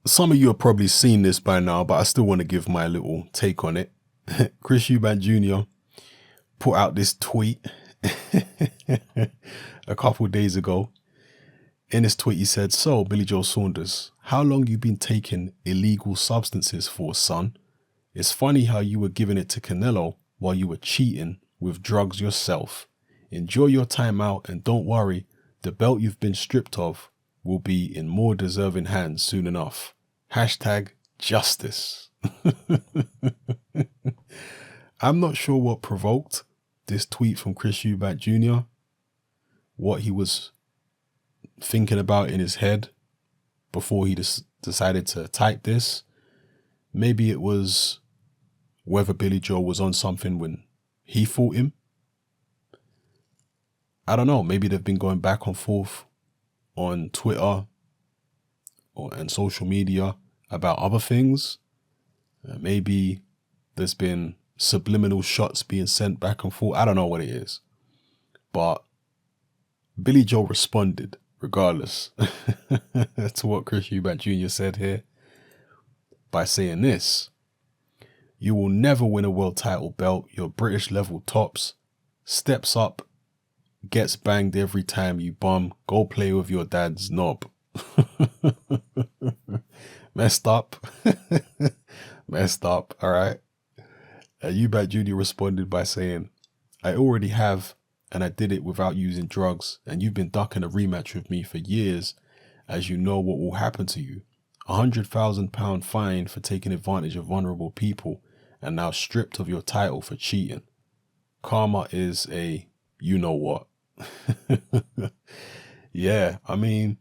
Some of you have probably seen this by now, but I still want to give my little take on it. Chris Eubank Jr. put out this tweet a couple of days ago. In this tweet, he said, "So, Billy Joe Saunders, how long you been taking illegal substances for, son? It's funny how you were giving it to Canelo while you were cheating with drugs yourself. Enjoy your time out and don't worry, the belt you've been stripped of will be in more deserving hands soon enough. Hashtag justice." I'm not sure what provoked this tweet from Chris Eubank Jr., what he was thinking about in his head before he decided to type this. Maybe it was whether Billy Joe was on something when he fought him. I don't know. Maybe they've been going back and forth on Twitter and social media about other things. Maybe there's been subliminal shots being sent back and forth. I don't know what it is. But Billy Joe responded regardless to what Chris Eubank Jr. said here by saying this: "You will never win a world title belt. You're British level tops. Steps up, gets banged every time you bum. Go play with your dad's knob." Messed up. Messed up. All right. Eubank Jr. responded by saying, "I already have, and I did it without using drugs, and you've been ducking a rematch with me for years, as you know what will happen to you. £100,000 fine for taking advantage of vulnerable people, and now stripped of your title for cheating. Karma is a you-know-what." Yeah, I mean,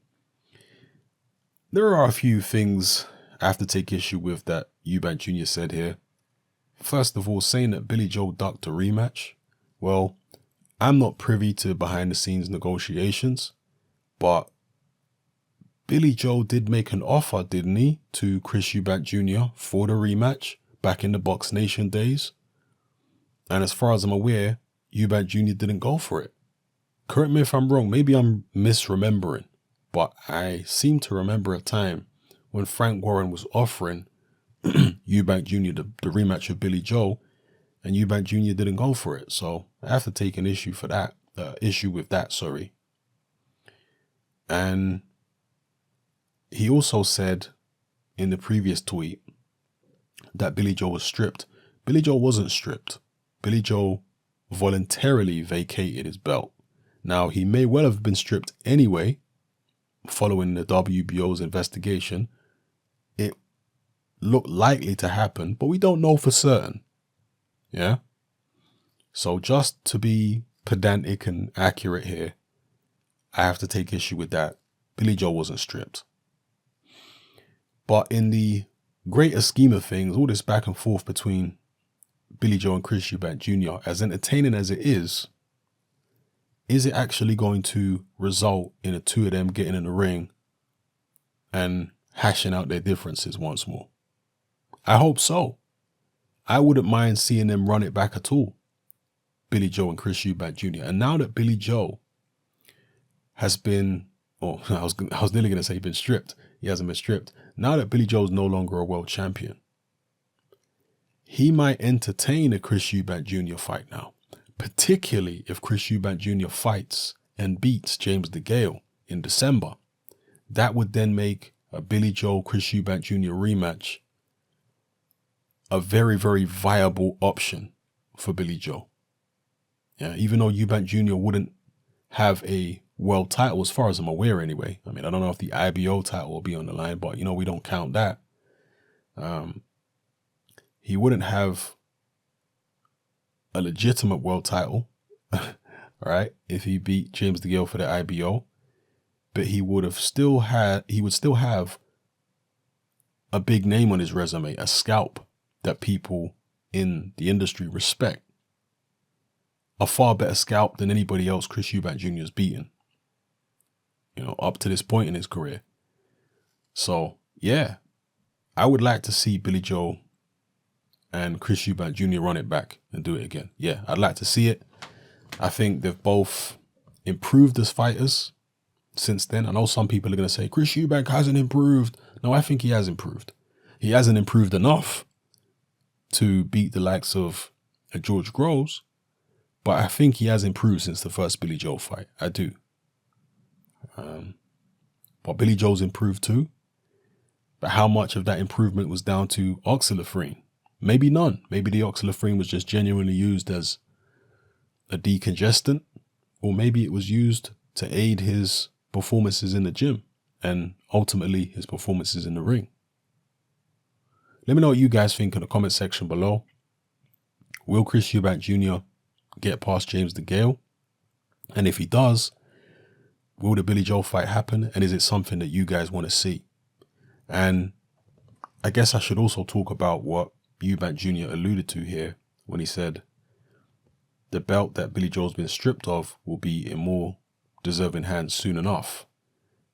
there are a few things I have to take issue with that Eubank Jr. said here. First of all, saying that Billy Joe ducked a rematch. Well, I'm not privy to behind the scenes negotiations, but Billy Joe did make an offer, didn't he, to Chris Eubank Jr. for the rematch back in the Box Nation days. And as far as I'm aware, Eubank Jr. didn't go for it. Correct me if I'm wrong, maybe I'm misremembering, but I seem to remember a time when Frank Warren was offering Eubank Jr. the rematch of Billy Joe, and Eubank Jr. didn't go for it. So I have to take an issue for that, with that, sorry. And he also said in the previous tweet that Billy Joe was stripped. Billy Joe wasn't stripped. Billy Joe voluntarily vacated his belt. Now, he may well have been stripped anyway, following the WBO's investigation. It looked likely to happen, but we don't know for certain. Yeah? So just to be pedantic and accurate here, I have to take issue with that. Billy Joe wasn't stripped. But in the greater scheme of things, all this back and forth between Billy Joe and Chris Eubank Jr., as entertaining as it is it actually going to result in the two of them getting in the ring and hashing out their differences once more? I hope so. I wouldn't mind seeing them run it back at all, Billy Joe and Chris Eubank Jr. And now that Billy Joe has been, I was nearly going to say been stripped. He hasn't been stripped. Now that Billy Joe's no longer a world champion, he might entertain a Chris Eubank Jr. fight now, particularly if Chris Eubank Jr. fights and beats James DeGale in December. That would then make a Billy Joe Chris Eubank Jr. rematch a very, very viable option for Billy Joe. Yeah, even though Eubank Jr. wouldn't have a world title, as far as I'm aware anyway. I mean, I don't know if the IBO title will be on the line, but, we don't count that. He wouldn't have a legitimate world title, right, if he beat James DeGale for the IBO, but he would still have a big name on his resume, a scalp that people in the industry respect. A far better scalp than anybody else Chris Eubank Jr. has beaten, up to this point in his career. So, yeah, I would like to see Billy Joe and Chris Eubank Jr. run it back and do it again. Yeah, I'd like to see it. I think they've both improved as fighters since then. I know some people are going to say, Chris Eubank hasn't improved. No, I think he has improved. He hasn't improved enough to beat the likes of George Groves, but I think he has improved since the first Billy Joe fight. I do. But Billy Joe's improved too. But how much of that improvement was down to oxylafrine? Maybe none. Maybe the oxylafrine was just genuinely used as a decongestant, or maybe it was used to aid his performances in the gym and ultimately his performances in the ring. Let me know what you guys think in the comment section below. Will Chris Eubank Jr. get past James DeGale? And if he does, will the Billy Joe fight happen? And is it something that you guys want to see? And I guess I should also talk about what Eubank Jr. alluded to here when he said the belt that Billy Joe's been stripped of will be in more deserving hands soon enough.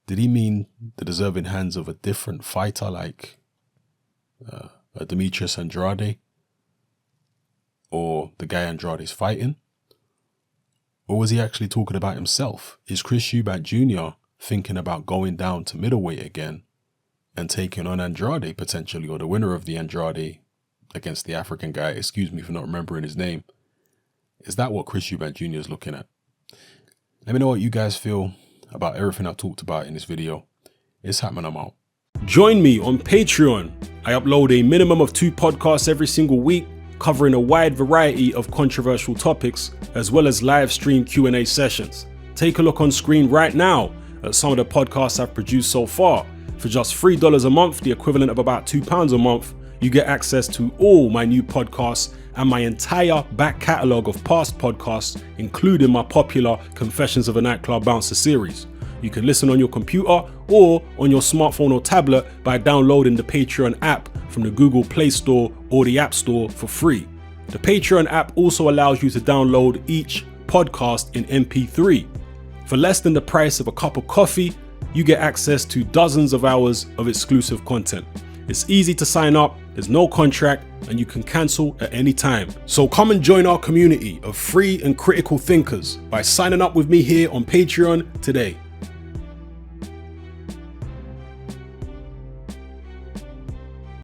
Did he mean the deserving hands of a different fighter like a Demetrius Andrade, or the guy Andrade's fighting? Or was he actually talking about himself? Is Chris Eubank Jr. thinking about going down to middleweight again and taking on Andrade potentially, or the winner of the Andrade against the African guy? Excuse me for not remembering his name. Is that what Chris Eubank Jr. is looking at? Let me know what you guys feel about everything I've talked about in this video. It's happening, I'm out. Join me on Patreon. I upload a minimum of 2 podcasts every single week, covering a wide variety of controversial topics, as well as live stream Q&A sessions. Take a look on screen right now at some of the podcasts I've produced so far. For just $3 a month, the equivalent of about £2 a month, you get access to all my new podcasts and my entire back catalogue of past podcasts, including my popular Confessions of a Nightclub Bouncer series. You can listen on your computer or on your smartphone or tablet by downloading the Patreon app from the Google Play Store or the App Store for free. The Patreon app also allows you to download each podcast in MP3. For less than the price of a cup of coffee, you get access to dozens of hours of exclusive content. It's easy to sign up, there's no contract, and you can cancel at any time. So come and join our community of free and critical thinkers by signing up with me here on Patreon today.